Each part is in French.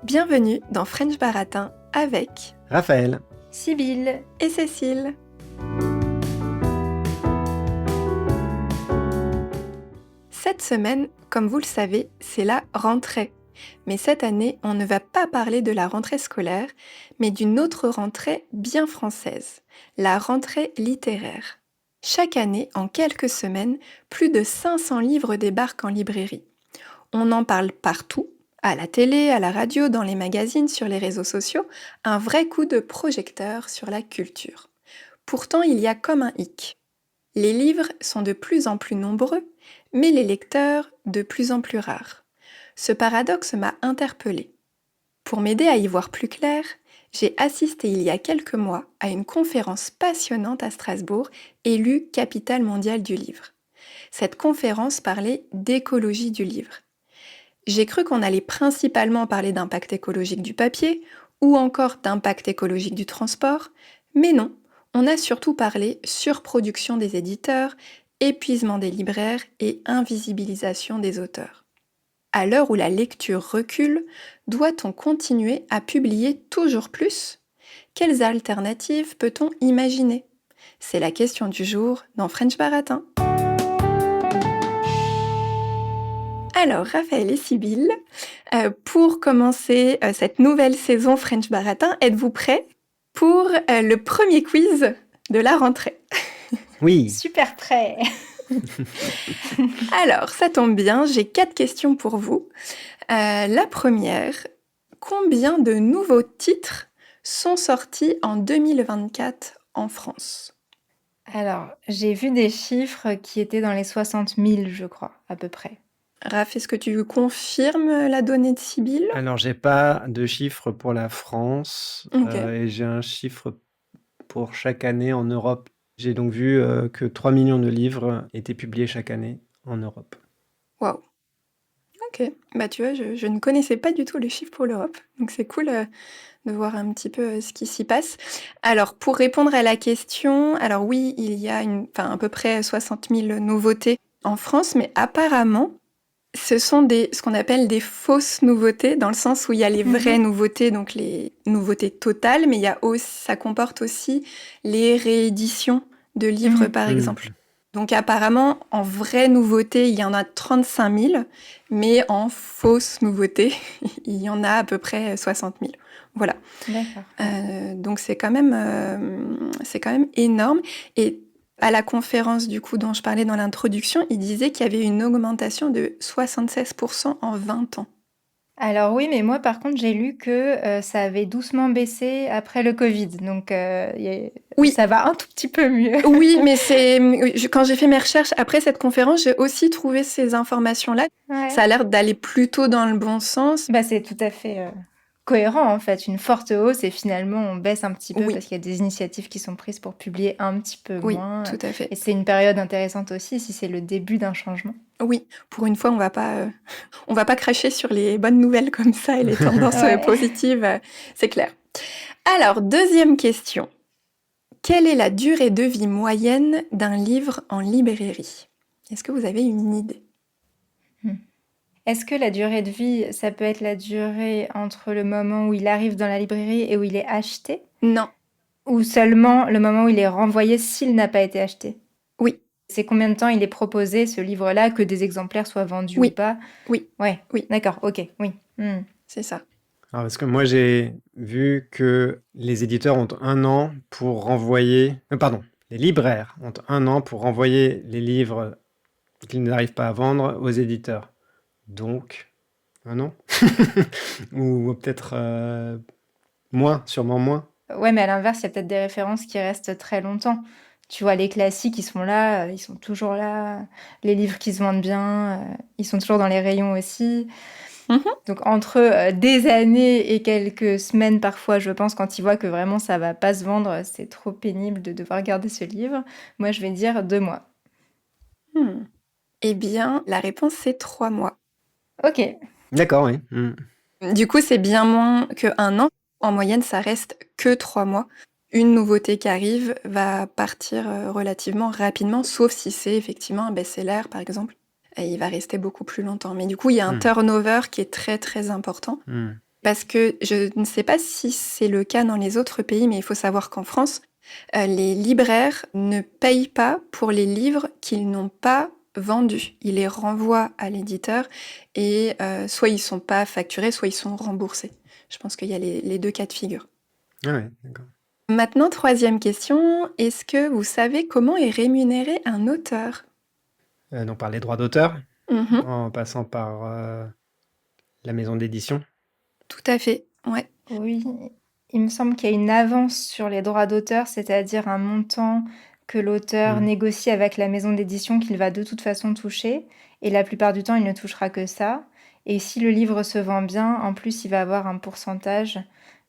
Bienvenue dans French Baratin avec Raphaël. Sibylle et Cécile. Cette semaine, comme vous le savez, c'est la rentrée. Mais cette année, on ne va pas parler de la rentrée scolaire, mais d'une autre rentrée bien française, la rentrée littéraire. Chaque année, en quelques semaines, plus de 500 livres débarquent en librairie. On en parle partout, à la télé, à la radio, dans les magazines, sur les réseaux sociaux, un vrai coup de projecteur sur la culture. Pourtant, il y a comme un hic. Les livres sont de plus en plus nombreux, mais les lecteurs de plus en plus rares. Ce paradoxe m'a interpellée. Pour m'aider à y voir plus clair, j'ai assisté il y a quelques mois à une conférence passionnante à Strasbourg, élue capitale mondiale du livre. Cette conférence parlait d'écologie du livre. J'ai cru qu'on allait principalement parler d'impact écologique du papier ou encore d'impact écologique du transport, mais non, on a surtout parlé surproduction des éditeurs, épuisement des libraires et invisibilisation des auteurs. À l'heure où la lecture recule, doit-on continuer à publier toujours plus ? Quelles alternatives peut-on imaginer ? C'est la question du jour dans French Baratin. Alors, Raphaël et Sibylle, pour commencer cette nouvelle saison French Baratin, êtes-vous prêts pour le premier quiz de la rentrée ? Oui. Super prêt. Alors, ça tombe bien, j'ai 4 questions pour vous. La première, combien de nouveaux titres sont sortis en 2024 en France ? Alors, j'ai vu des chiffres qui étaient dans les 60 000, je crois, à peu près. Raph, est-ce que tu confirmes la donnée de Sibylle ? Alors, j'ai pas de chiffre pour la France Ok. et j'ai un chiffre pour chaque année en Europe. J'ai donc vu que 3 millions de livres étaient publiés chaque année en Europe. Waouh. Ok, bah tu vois, je ne connaissais pas du tout les chiffres pour l'Europe, donc c'est cool de voir un petit peu ce qui s'y passe. Alors, pour répondre à la question, alors oui, il y a à peu près 60 000 nouveautés en France, mais apparemment, ce sont ce qu'on appelle des fausses nouveautés, dans le sens où il y a les vraies nouveautés, donc les nouveautés totales, mais ça comporte aussi les rééditions de livres, par exemple. Donc apparemment, en vraie nouveauté, il y en a 35 000, mais en fausse nouveauté, il y en a à peu près 60 000. Voilà. D'accord. Donc c'est quand même énorme. Et à la conférence du coup dont je parlais dans l'introduction, il disait qu'il y avait une augmentation de 76% en 20 ans. Alors oui, mais moi par contre j'ai lu que ça avait doucement baissé après le Covid, donc Oui. ça va un tout petit peu mieux. Oui, mais quand j'ai fait mes recherches après cette conférence, j'ai aussi trouvé ces informations-là. Ouais. Ça a l'air d'aller plutôt dans le bon sens. Bah, c'est tout à fait cohérent en fait, une forte hausse et finalement on baisse un petit peu Oui. parce qu'il y a des initiatives qui sont prises pour publier un petit peu Oui, moins. tout à fait. Et c'est une période intéressante aussi si c'est le début d'un changement. Oui, pour une fois, on va pas cracher sur les bonnes nouvelles comme ça et les tendances Ouais. positives, c'est clair. Alors, deuxième question. Quelle est la durée de vie moyenne d'un livre en librairie ? Est-ce que vous avez une idée ? Est-ce que la durée de vie, ça peut être la durée entre le moment où il arrive dans la librairie et où il est acheté ? Non. Ou seulement le moment où il est renvoyé s'il n'a pas été acheté ? Oui. C'est combien de temps il est proposé, ce livre-là, que des exemplaires soient vendus Oui. ou pas ? Oui. Ouais. Oui. D'accord, ok, oui. C'est ça. Alors, parce que moi, j'ai vu que les éditeurs ont 1 an pour renvoyer... les libraires ont 1 an pour renvoyer les livres qu'ils n'arrivent pas à vendre aux éditeurs. Donc, 1 an ou peut-être moins, sûrement moins. Ouais, mais à l'inverse, il y a peut-être des références qui restent très longtemps. Tu vois, les classiques, ils sont là, ils sont toujours là. Les livres qui se vendent bien, ils sont toujours dans les rayons aussi. Donc entre des années et quelques semaines parfois, je pense, quand ils voient que vraiment ça va pas se vendre, c'est trop pénible de devoir garder ce livre. Moi, je vais dire 2 mois. Eh bien, la réponse, c'est 3 mois. Ok. D'accord, oui. Du coup, c'est bien moins que1 an. En moyenne, ça reste que 3 mois. Une nouveauté qui arrive va partir relativement rapidement, sauf si c'est effectivement un best-seller, par exemple. Et il va rester beaucoup plus longtemps. Mais du coup, il y a un turnover qui est très, très important. Parce que je ne sais pas si c'est le cas dans les autres pays, mais il faut savoir qu'en France, les libraires ne payent pas pour les livres qu'ils n'ont pas vendus. Ils les renvoient à l'éditeur et soit ils sont pas facturés, soit ils sont remboursés. Je pense qu'il y a les deux cas de figure. Ah ouais, d'accord. Maintenant, troisième question. Est-ce que vous savez comment est rémunéré un auteur? Donc par les droits d'auteur, Mhm, en passant par la maison d'édition. tout à fait, ouais. Oui, il me semble qu'il y a une avance sur les droits d'auteur, c'est-à-dire un montant que l'auteur Hmm. négocie avec la maison d'édition qu'il va de toute façon toucher. Et la plupart du temps, il ne touchera que ça. Et si le livre se vend bien, en plus, il va avoir un pourcentage,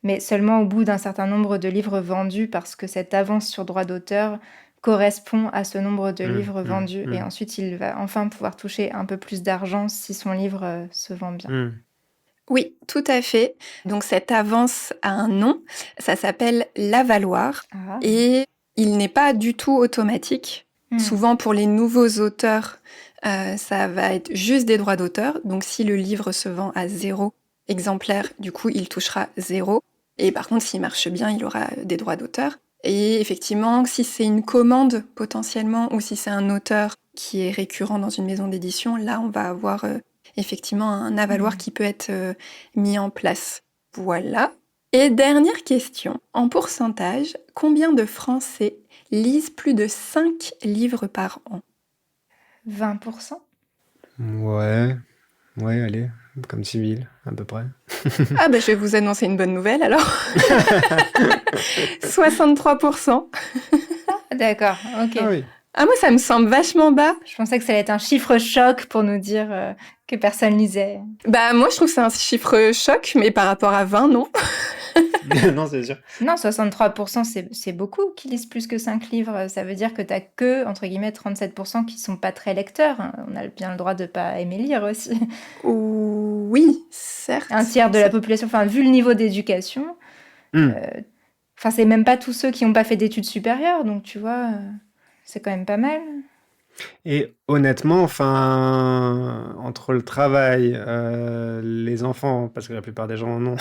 mais seulement au bout d'un certain nombre de livres vendus, parce que cette avance sur droit d'auteur correspond à ce nombre de livres vendus. Et ensuite, il va enfin pouvoir toucher un peu plus d'argent si son livre se vend bien. Oui, tout à fait. Donc cette avance a un nom, ça s'appelle l'avaloir Ah. et il n'est pas du tout automatique. Souvent pour les nouveaux auteurs, ça va être juste des droits d'auteur. Donc si le livre se vend à 0 exemplaire, du coup il touchera 0. Et par contre s'il marche bien, il aura des droits d'auteur. Et effectivement, si c'est une commande potentiellement ou si c'est un auteur qui est récurrent dans une maison d'édition, là on va avoir effectivement un avaloir qui peut être mis en place. Voilà. Et dernière question, en pourcentage, combien de Français lisent plus de 5 livres par an? 20%? Ouais, allez, comme civil, à peu près. Ah bah je vais vous annoncer une bonne nouvelle alors. 63%. D'accord, ok. Ah oui. Ah moi ça me semble vachement bas. Je pensais que ça allait être un chiffre choc pour nous dire que personne lisait. Bah moi je trouve que c'est un chiffre choc, mais par rapport à 20, non. Non, c'est sûr. Non, 63%, c'est beaucoup qui lisent plus que 5 livres. Ça veut dire que t'as que, entre guillemets, 37% qui sont pas très lecteurs. On a bien le droit de pas aimer lire aussi. Oui, certes. Un tiers de la population, enfin, vu le niveau d'éducation, enfin, c'est même pas tous ceux qui n'ont pas fait d'études supérieures, donc tu vois, c'est quand même pas mal. Et honnêtement, enfin, entre le travail, les enfants, parce que la plupart des gens en ont,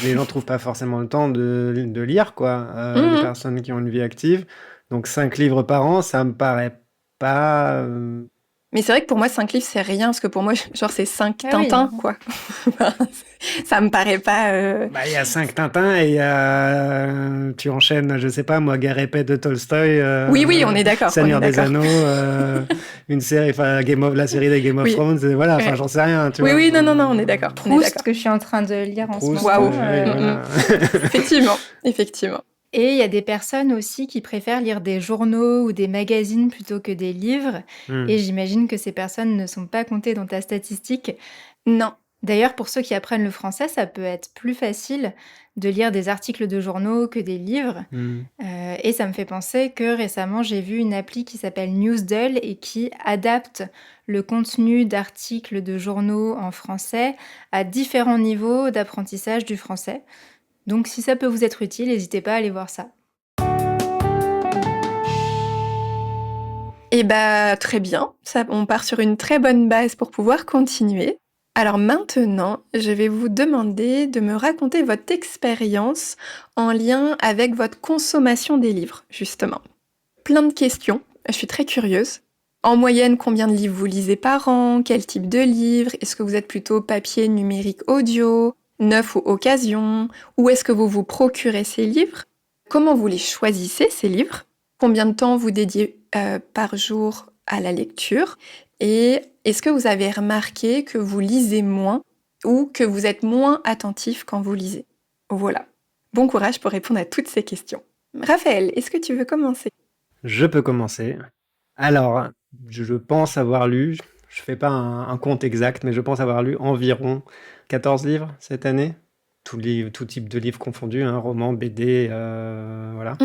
les gens trouvent pas forcément le temps de lire, quoi, les personnes qui ont une vie active. Donc 5 livres par an, ça me paraît pas... Mais c'est vrai que pour moi, 5 livres, c'est rien, parce que pour moi, genre, c'est 5 Ah oui. Tintins, quoi. Ça me paraît pas... Bah, il y a 5 Tintins et il y a... tu enchaînes, je sais pas, moi, Guerre et Paix de Tolstoï. Oui, on est d'accord. Seigneur des Anneaux, une série, enfin, la série des Game of Thrones, voilà, enfin, j'en sais rien, tu vois. Oui, non, on est d'accord. Proust, que je suis en train de lire en ce moment. Waouh. Voilà. Effectivement. Et il y a des personnes aussi qui préfèrent lire des journaux ou des magazines plutôt que des livres. Et j'imagine que ces personnes ne sont pas comptées dans ta statistique. Non. D'ailleurs, pour ceux qui apprennent le français, ça peut être plus facile de lire des articles de journaux que des livres. Et ça me fait penser que récemment, j'ai vu une appli qui s'appelle Newsdle et qui adapte le contenu d'articles de journaux en français à différents niveaux d'apprentissage du français. Donc si ça peut vous être utile, n'hésitez pas à aller voir ça. Eh bah, très bien. On part sur une très bonne base pour pouvoir continuer. Alors maintenant, je vais vous demander de me raconter votre expérience en lien avec votre consommation des livres, justement. Plein de questions, je suis très curieuse. En moyenne, combien de livres vous lisez par an? Quel type de livre? Est-ce que vous êtes plutôt papier, numérique, audio, neuf ou occasion? Où est-ce que vous vous procurez ces livres? Comment vous les choisissez, ces livres? Combien de temps vous dédiez par jour à la lecture? Et est-ce que vous avez remarqué que vous lisez moins ou que vous êtes moins attentif quand vous lisez? Voilà. Bon courage pour répondre à toutes ces questions. Raphaël, est-ce que tu veux commencer? Je peux commencer. Alors, je pense avoir lu, je fais pas un compte exact, mais je pense avoir lu environ 14 livres cette année. Tout type de livres confondus, romans, BD, voilà.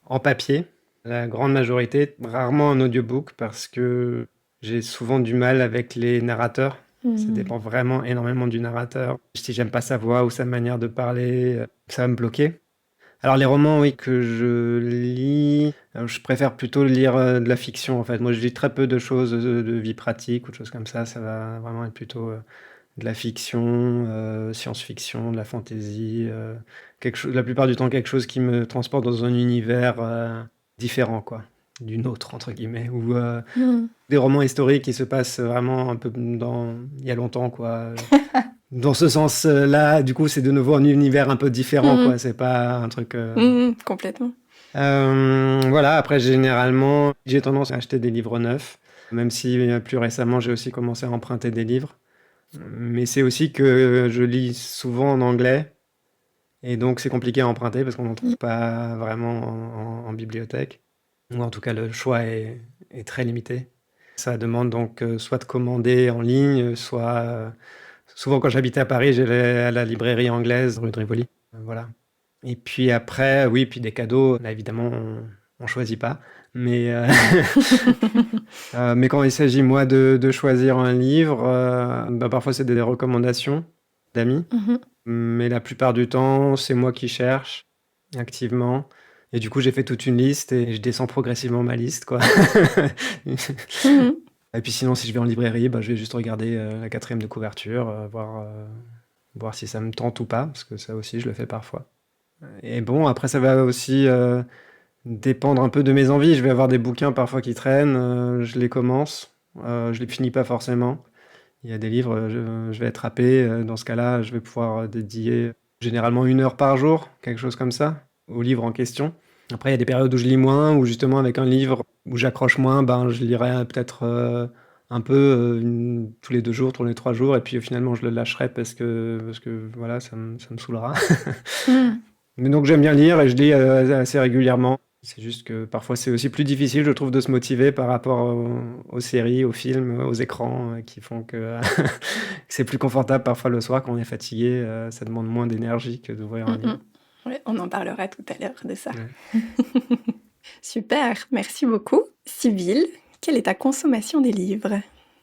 En papier, la grande majorité, rarement en audiobook, parce que j'ai souvent du mal avec les narrateurs. Ça dépend vraiment énormément du narrateur. Si j'aime pas sa voix ou sa manière de parler, ça va me bloquer. Alors les romans, oui, que je lis, je préfère plutôt lire de la fiction en fait. Moi je lis très peu de choses de vie pratique ou de choses comme ça va vraiment être plutôt de la fiction, science-fiction, de la fantasy, la plupart du temps quelque chose qui me transporte dans un univers différent, quoi, du nôtre, entre guillemets, ou des romans historiques qui se passent vraiment un peu il y a longtemps, quoi. Dans ce sens-là, du coup, c'est de nouveau un univers un peu différent, quoi. C'est pas un truc... Complètement. Voilà, après, généralement, j'ai tendance à acheter des livres neufs, même si plus récemment, j'ai aussi commencé à emprunter des livres. Mais c'est aussi que je lis souvent en anglais, et donc c'est compliqué à emprunter parce qu'on n'en trouve pas vraiment en bibliothèque. Ou en tout cas, le choix est très limité. Ça demande donc soit de commander en ligne, soit... souvent, quand j'habitais à Paris, j'allais à la librairie anglaise, rue de Rivoli. Voilà. Et puis après, oui, puis des cadeaux, là, évidemment, on choisit pas. Mais, mais quand il s'agit, moi, de choisir un livre, parfois c'est des recommandations d'amis. Mais la plupart du temps, c'est moi qui cherche activement. Et du coup, j'ai fait toute une liste et je descends progressivement ma liste, quoi. Et puis sinon, si je vais en librairie, je vais juste regarder la 4e de couverture, voir si ça me tente ou pas, parce que ça aussi, je le fais parfois. Et bon, après, ça va aussi dépendre un peu de mes envies. Je vais avoir des bouquins parfois qui traînent, je les commence, je les finis pas forcément. Il y a des livres, je vais être happé. Dans ce cas-là, je vais pouvoir dédier généralement 1 heure par jour, quelque chose comme ça, au livre en question. Après, il y a des périodes où je lis moins, où justement avec un livre où j'accroche moins, je lirai peut-être un peu tous les 2 jours, tous les 3 jours, et puis finalement je le lâcherai parce que voilà, ça me saoulera. Mais donc j'aime bien lire et je lis assez régulièrement. C'est juste que parfois c'est aussi plus difficile, je trouve, de se motiver par rapport aux séries, aux films, aux écrans qui font que c'est plus confortable parfois le soir quand on est fatigué. Ça demande moins d'énergie que d'ouvrir un livre. Ouais, on en parlera tout à l'heure de ça. Ouais. Super, merci beaucoup. Sibylle, quelle est ta consommation des livres?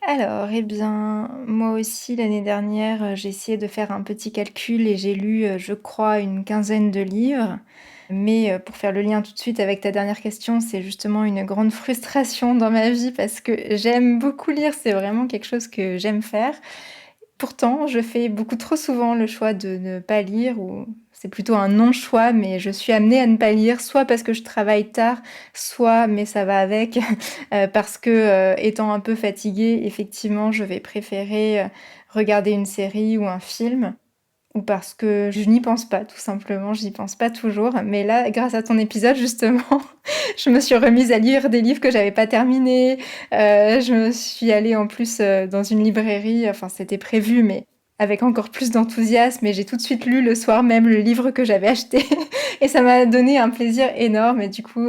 Alors, eh bien, moi aussi, l'année dernière, j'ai essayé de faire un petit calcul et j'ai lu, je crois, une quinzaine de livres. Mais pour faire le lien tout de suite avec ta dernière question, c'est justement une grande frustration dans ma vie parce que j'aime beaucoup lire, c'est vraiment quelque chose que j'aime faire. Pourtant, je fais beaucoup trop souvent le choix de ne pas lire, ou c'est plutôt un non-choix, mais je suis amenée à ne pas lire, soit parce que je travaille tard, soit, mais ça va avec, parce que étant un peu fatiguée, effectivement, je vais préférer regarder une série ou un film, ou parce que je n'y pense pas, tout simplement, j'y pense pas toujours. Mais là, grâce à ton épisode, justement, je me suis remise à lire des livres que j'avais pas terminés. Je me suis allée en plus dans une librairie, enfin c'était prévu, mais avec encore plus d'enthousiasme. Et j'ai tout de suite lu le soir même le livre que j'avais acheté. Et ça m'a donné un plaisir énorme. Et du coup,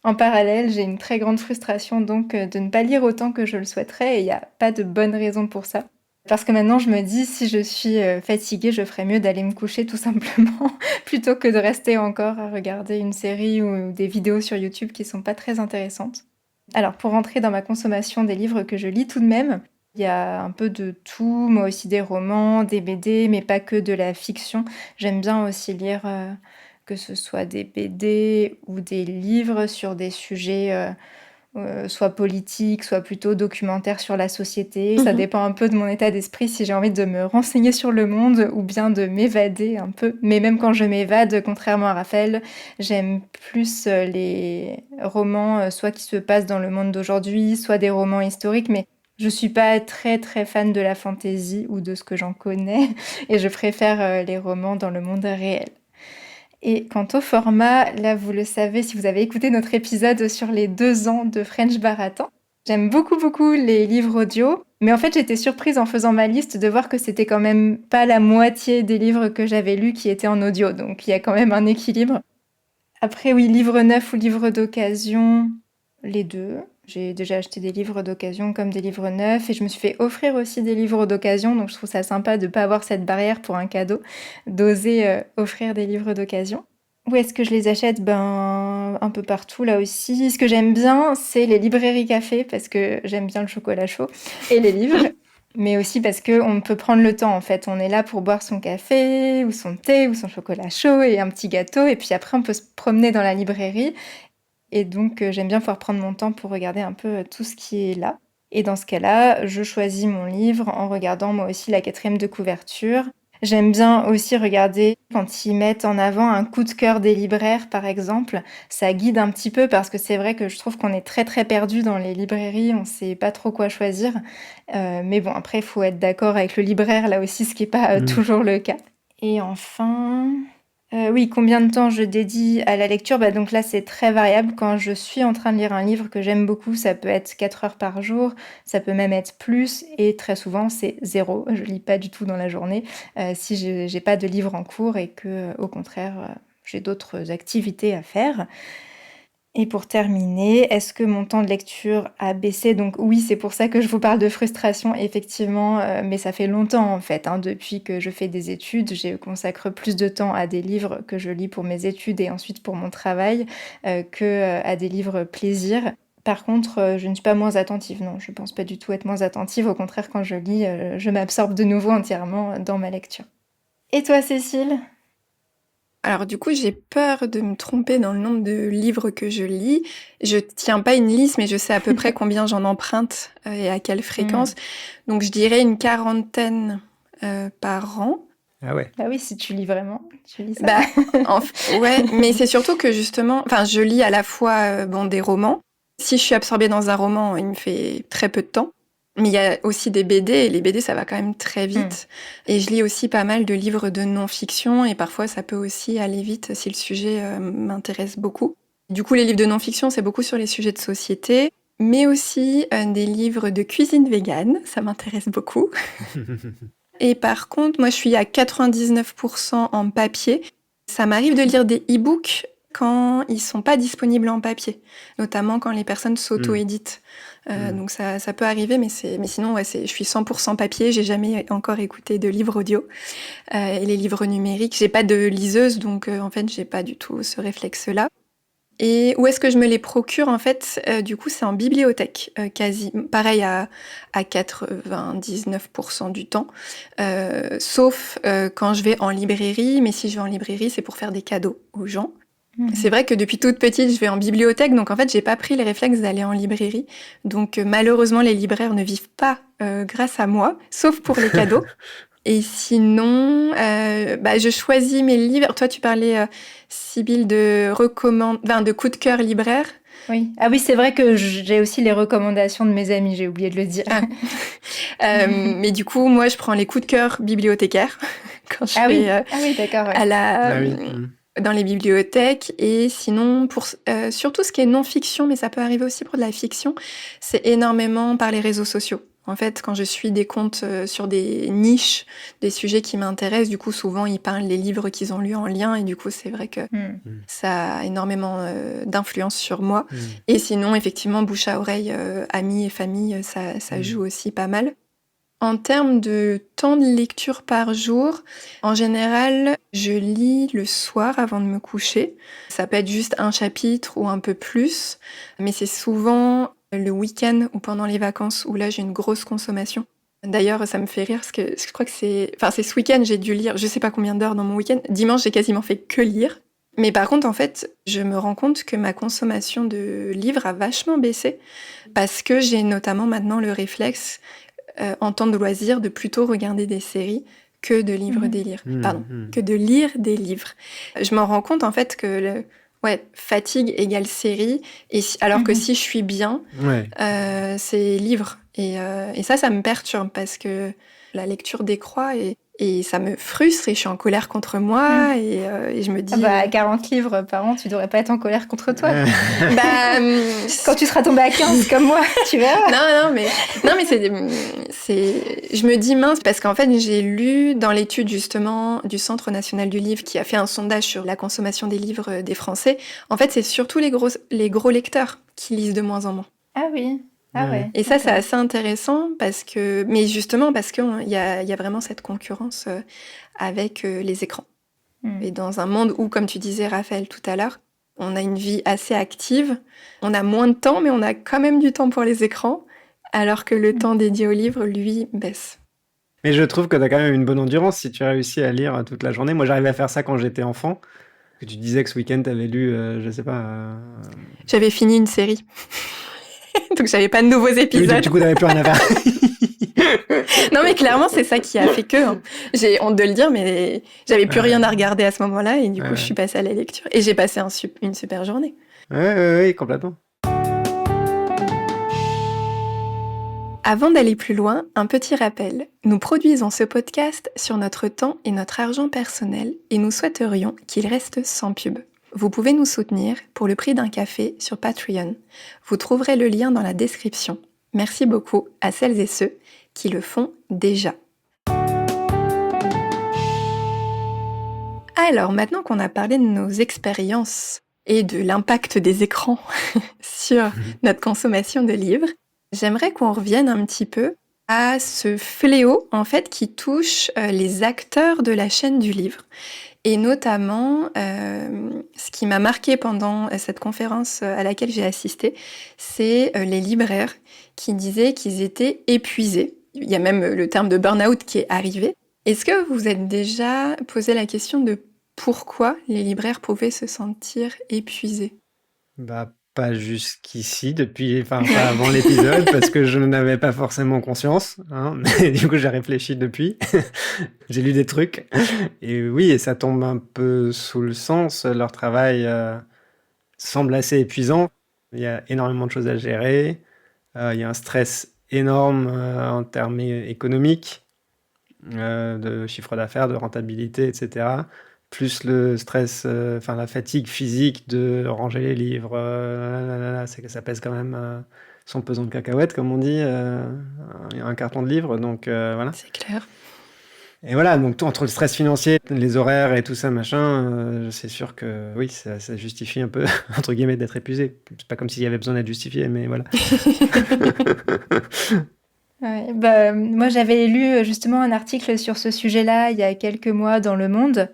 en parallèle, j'ai une très grande frustration donc de ne pas lire autant que je le souhaiterais. Et il n'y a pas de bonne raison pour ça. Parce que maintenant, je me dis, si je suis fatiguée, je ferais mieux d'aller me coucher tout simplement, plutôt que de rester encore à regarder une série ou des vidéos sur YouTube qui sont pas très intéressantes. Alors, pour rentrer dans ma consommation des livres que je lis tout de même, il y a un peu de tout, moi aussi des romans, des BD, mais pas que de la fiction. J'aime bien aussi lire que ce soit des BD ou des livres sur des sujets soit politiques, soit plutôt documentaires sur la société. Ça dépend un peu de mon état d'esprit, si j'ai envie de me renseigner sur le monde ou bien de m'évader un peu. Mais même quand je m'évade, contrairement à Raphaël, j'aime plus les romans, soit qui se passent dans le monde d'aujourd'hui, soit des romans historiques, mais je suis pas très très fan de la fantasy ou de ce que j'en connais, et je préfère les romans dans le monde réel. Et quant au format, là vous le savez si vous avez écouté notre épisode sur les 2 ans de French Baratin. J'aime beaucoup beaucoup les livres audio, mais en fait j'étais surprise en faisant ma liste de voir que c'était quand même pas la moitié des livres que j'avais lus qui étaient en audio, donc il y a quand même un équilibre. Après oui, livre neuf ou livre d'occasion, les deux. J'ai déjà acheté des livres d'occasion comme des livres neufs et je me suis fait offrir aussi des livres d'occasion, donc je trouve ça sympa de ne pas avoir cette barrière pour un cadeau, d'oser offrir des livres d'occasion. Où est-ce que je les achète? Un peu partout là aussi. Ce que j'aime bien, c'est les librairies café parce que j'aime bien le chocolat chaud et les livres. Mais aussi parce qu'on peut prendre le temps en fait. On est là pour boire son café ou son thé ou son chocolat chaud et un petit gâteau. Et puis après, on peut se promener dans la librairie. Et donc, j'aime bien pouvoir prendre mon temps pour regarder un peu tout ce qui est là. Et dans ce cas-là, je choisis mon livre en regardant moi aussi la 4e de couverture. J'aime bien aussi regarder quand ils mettent en avant un coup de cœur des libraires, par exemple. Ça guide un petit peu parce que c'est vrai que je trouve qu'on est très très perdu dans les librairies, on sait pas trop quoi choisir. Mais bon, après, il faut être d'accord avec le libraire là aussi, ce qui n'est pas toujours le cas. Et enfin, oui, combien de temps je dédie à la lecture? Donc là, c'est très variable. Quand je suis en train de lire un livre que j'aime beaucoup, ça peut être 4 heures par jour, ça peut même être plus, et très souvent, c'est 0. Je lis pas du tout dans la journée, si j'ai pas de livre en cours et que, au contraire, j'ai d'autres activités à faire. Et pour terminer, est-ce que mon temps de lecture a baissé? Donc oui, c'est pour ça que je vous parle de frustration, effectivement, mais ça fait longtemps en fait, hein, depuis que je fais des études, je consacre plus de temps à des livres que je lis pour mes études et ensuite pour mon travail, à des livres plaisir. Par contre, je ne suis pas moins attentive, non, je pense pas du tout être moins attentive. Au contraire, quand je lis, je m'absorbe de nouveau entièrement dans ma lecture. Et toi, Cécile? Alors du coup, j'ai peur de me tromper dans le nombre de livres que je lis. Je tiens pas une liste, mais je sais à peu près combien j'en emprunte et à quelle fréquence. Donc je dirais une 40aine par an. Ah ouais. Bah oui, si tu lis vraiment, tu lis ça. Bah, ouais, mais c'est surtout que justement, enfin, je lis à la fois des romans. Si je suis absorbée dans un roman, il me fait très peu de temps. Mais il y a aussi des BD, et les BD, ça va quand même très vite. Et je lis aussi pas mal de livres de non-fiction, et parfois ça peut aussi aller vite si le sujet m'intéresse beaucoup. Du coup, les livres de non-fiction, c'est beaucoup sur les sujets de société, mais aussi des livres de cuisine végane, ça m'intéresse beaucoup. Et par contre, moi, je suis à 99% en papier. Ça m'arrive de lire des e-books quand ils sont pas disponibles en papier, notamment quand les personnes s'auto-éditent. Donc ça peut arriver, mais sinon, ouais, je suis 100% papier. J'ai jamais encore écouté de livre audio. Et les livres numériques, j'ai pas de liseuse, donc en fait, j'ai pas du tout ce réflexe-là. Et où est-ce que je me les procure? En fait, du coup, c'est en bibliothèque, pareil à 99% du temps, sauf quand je vais en librairie. Mais si je vais en librairie, c'est pour faire des cadeaux aux gens. C'est vrai que depuis toute petite, je vais en bibliothèque, donc en fait, j'ai pas pris les réflexes d'aller en librairie. Donc malheureusement, les libraires ne vivent pas grâce à moi, sauf pour les cadeaux. Et sinon, je choisis mes livres. Toi, tu parlais, Sybille, de coup de cœur libraire. Oui. Ah oui, c'est vrai que j'ai aussi les recommandations de mes amis, j'ai oublié de le dire. Mais du coup, moi, je prends les coups de cœur bibliothécaires quand je vais d'accord, ouais. Dans les bibliothèques. Et sinon, pour surtout ce qui est non-fiction, mais ça peut arriver aussi pour de la fiction, c'est énormément par les réseaux sociaux. En fait, quand je suis des comptes sur des niches, des sujets qui m'intéressent, du coup, souvent, ils parlent des livres qu'ils ont lus en lien, et du coup, c'est vrai que ça a énormément d'influence sur moi. Et sinon, effectivement, bouche à oreille, amis et famille, ça joue aussi pas mal. En termes de temps de lecture par jour, en général, je lis le soir avant de me coucher. Ça peut être juste un chapitre ou un peu plus, mais c'est souvent le week-end ou pendant les vacances où là j'ai une grosse consommation. D'ailleurs, ça me fait rire parce que je crois que c'est ce week-end, j'ai dû lire je sais pas combien d'heures dans mon week-end. Dimanche, j'ai quasiment fait que lire. Mais par contre, en fait, je me rends compte que ma consommation de livres a vachement baissé parce que j'ai notamment maintenant le réflexe en temps de loisir de plutôt regarder des séries que de lire des livres. Que de lire des livres. Je m'en rends compte en fait que fatigue égale série, alors que si je suis bien, c'est livre. Et ça me perturbe parce que la lecture décroît et ça me frustre et je suis en colère contre moi et je me dis... 40 livres par an, tu devrais pas être en colère contre toi. Quand tu seras tombée à 15 comme moi, tu verras. Non, mais je me dis mince parce qu'en fait, j'ai lu dans l'étude justement du Centre national du livre qui a fait un sondage sur la consommation des livres des Français. En fait, c'est surtout les gros lecteurs qui lisent de moins en moins. Ah oui. Ah ouais. Et ça, c'est assez intéressant mais justement parce qu'il y a vraiment cette concurrence avec les écrans. Et dans un monde où, comme tu disais, Raphaël, tout à l'heure, on a une vie assez active, on a moins de temps, mais on a quand même du temps pour les écrans, alors que le temps dédié au livre, lui, baisse. Mais je trouve que tu as quand même une bonne endurance si tu réussis à lire toute la journée. Moi, j'arrivais à faire ça quand j'étais enfant. Que tu disais que ce week-end, tu avais lu, je sais pas... J'avais fini une série. Donc j'avais pas de nouveaux Oui, épisodes. du coup, t'avais plus rien à faire. Non, mais clairement, c'est ça qui a fait que, hein. J'ai honte de le dire, mais j'avais plus rien à regarder à ce moment-là, et du coup, je suis passée à la lecture. Et j'ai passé une super journée. Ouais, complètement. Avant d'aller plus loin, un petit rappel. Nous produisons ce podcast sur notre temps et notre argent personnel, et nous souhaiterions qu'il reste sans pub. Vous pouvez nous soutenir pour le prix d'un café sur Patreon. Vous trouverez le lien dans la description. Merci beaucoup à celles et ceux qui le font déjà. Alors, maintenant qu'on a parlé de nos expériences et de l'impact des écrans sur notre consommation de livres, j'aimerais qu'on revienne un petit peu à ce fléau, en fait, qui touche les acteurs de la chaîne du livre. Et notamment, ce qui m'a marqué pendant cette conférence à laquelle j'ai assisté, c'est les libraires qui disaient qu'ils étaient épuisés. Il y a même le terme de burn-out qui est arrivé. Est-ce que vous vous êtes déjà posé la question de pourquoi les libraires pouvaient se sentir épuisés? Bah, pas jusqu'ici, pas avant l'épisode, parce que je n'en avais pas forcément conscience, hein. Mais du coup, j'ai réfléchi depuis. J'ai lu des trucs. Et oui, et ça tombe un peu sous le sens. Leur travail semble assez épuisant. Il y a énormément de choses à gérer. Il y a un stress énorme en termes économiques, de chiffre d'affaires, de rentabilité, etc. Plus le stress, la fatigue physique de ranger les livres, c'est que ça pèse quand même son pesant de cacahuètes, comme on dit, un carton de livres. Donc voilà. C'est clair. Et voilà, donc entre le stress financier, les horaires et tout ça, machin, c'est sûr que oui, ça justifie un peu, entre guillemets, d'être épuisé. C'est pas comme s'il y avait besoin d'être justifié, mais voilà. Ouais, moi, j'avais lu justement un article sur ce sujet-là il y a quelques mois dans Le Monde,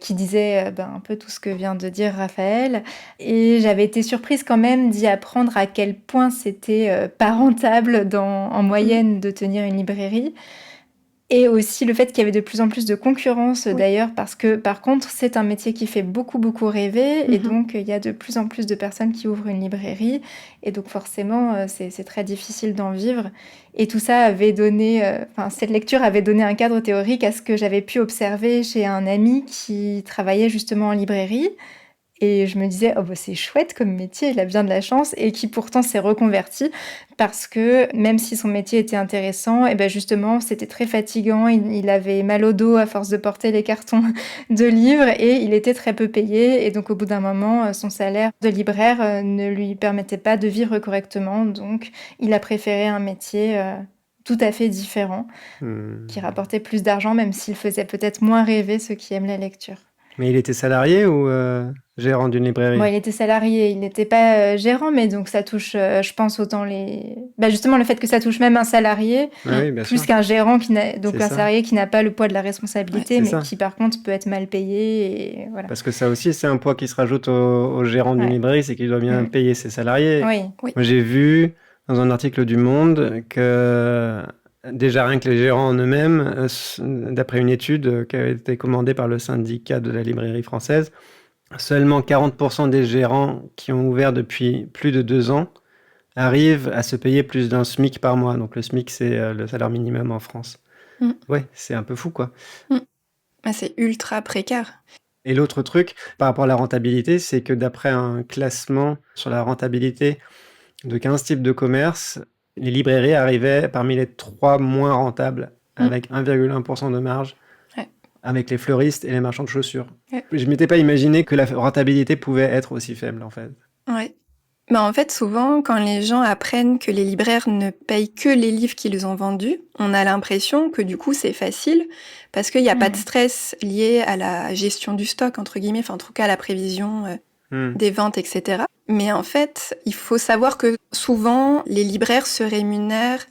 qui disait un peu tout ce que vient de dire Raphaël. Et j'avais été surprise quand même d'y apprendre à quel point c'était pas rentable en moyenne de tenir une librairie. Et aussi le fait qu'il y avait de plus en plus de concurrence d'ailleurs, parce que par contre, c'est un métier qui fait beaucoup, beaucoup rêver. Et donc, il y a de plus en plus de personnes qui ouvrent une librairie. Et donc, forcément, c'est très difficile d'en vivre. Et tout ça avait donné... cette lecture avait donné un cadre théorique à ce que j'avais pu observer chez un ami qui travaillait justement en librairie. Et je me disais, c'est chouette comme métier, il a bien de la chance, et qui pourtant s'est reconverti parce que même si son métier était intéressant, et justement, c'était très fatigant, il avait mal au dos à force de porter les cartons de livres et il était très peu payé. Et donc, au bout d'un moment, son salaire de libraire ne lui permettait pas de vivre correctement. Donc, il a préféré un métier tout à fait différent, qui rapportait plus d'argent, même s'il faisait peut-être moins rêver ceux qui aiment la lecture. Mais il était salarié ou gérant d'une librairie? Bon, il était salarié, il n'était pas gérant, mais donc ça touche, je pense, autant les... justement, le fait que ça touche même un salarié, oui, plus sûr. qu'un gérant, donc C'est un ça. salarié qui n'a pas le poids de la responsabilité, mais ça. qui par contre peut être mal payé. Et voilà. Parce que ça aussi, c'est un poids qui se rajoute au gérant d'une librairie, c'est qu'il doit bien payer ses salariés. Oui. Moi, j'ai vu dans un article du Monde que déjà rien que les gérants en eux-mêmes, d'après une étude qui avait été commandée par le syndicat de la librairie française, seulement 40% des gérants qui ont ouvert depuis plus de 2 ans arrivent à se payer plus d'un SMIC par mois. Donc le SMIC, c'est le salaire minimum en France. Ouais, c'est un peu fou, quoi. C'est ultra précaire. Et l'autre truc, par rapport à la rentabilité, c'est que d'après un classement sur la rentabilité de 15 types de commerce, les librairies arrivaient parmi les 3 moins rentables, avec 1,1% de marge, avec les fleuristes et les marchands de chaussures. Je ne m'étais pas imaginé que la rentabilité pouvait être aussi faible, en fait. Ouais. En fait, souvent, quand les gens apprennent que les libraires ne payent que les livres qu'ils ont vendus, on a l'impression que du coup, c'est facile, parce qu'il n'y a pas de stress lié à la gestion du stock, entre guillemets, en tout cas à la prévision des ventes, etc. Mais en fait, il faut savoir que souvent, les libraires se rémunèrent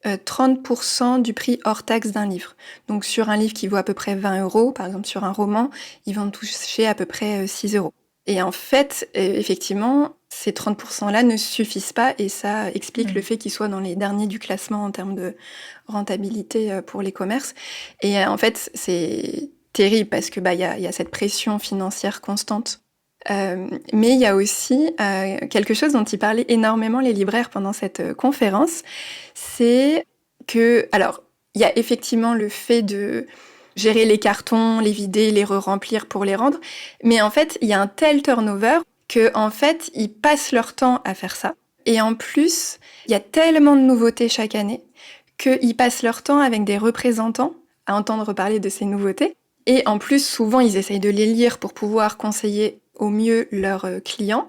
30% du prix hors taxe d'un livre. Donc sur un livre qui vaut à peu près 20 €, par exemple sur un roman, ils vont toucher à peu près 6 €. Et en fait, effectivement, ces 30%-là ne suffisent pas, et ça explique le fait qu'ils soient dans les derniers du classement en termes rentabilité pour les commerces. Et en fait, c'est terrible parce que y a cette pression financière constante Mais il y a aussi quelque chose dont ils parlaient énormément les libraires pendant cette conférence, c'est que, alors, il y a effectivement le fait de gérer les cartons, les vider, les re-remplir pour les rendre, mais en fait, il y a un tel turnover que, en fait, ils passent leur temps à faire ça. Et en plus, il y a tellement de nouveautés chaque année qu'ils passent leur temps avec des représentants à entendre parler de ces nouveautés. Et en plus, souvent, ils essayent de les lire pour pouvoir conseiller au mieux leurs clients.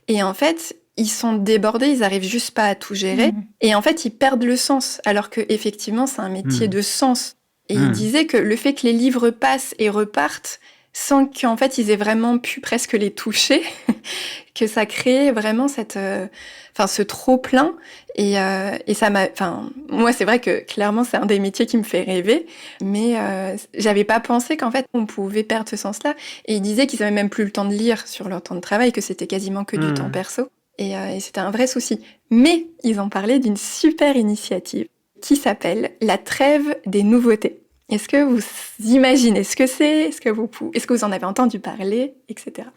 Et en fait, ils sont débordés, ils arrivent juste pas à tout gérer. Et en fait, ils perdent le sens, alors que effectivement, c'est un métier de sens. Et il disait que le fait que les livres passent et repartent, sans qu'en fait, ils aient vraiment pu presque les toucher, que ça crée vraiment ce trop-plein. Et ça m'a... moi, c'est vrai que clairement, c'est un des métiers qui me fait rêver, mais j'avais pas pensé qu'en fait, on pouvait perdre ce sens-là. Et ils disaient qu'ils avaient même plus le temps de lire sur leur temps de travail, que c'était quasiment que du temps perso. Et c'était un vrai souci. Mais ils ont parlé d'une super initiative qui s'appelle la trêve des nouveautés. Est-ce que vous imaginez ce que c'est ? Est-ce que vous en avez entendu parler, etc.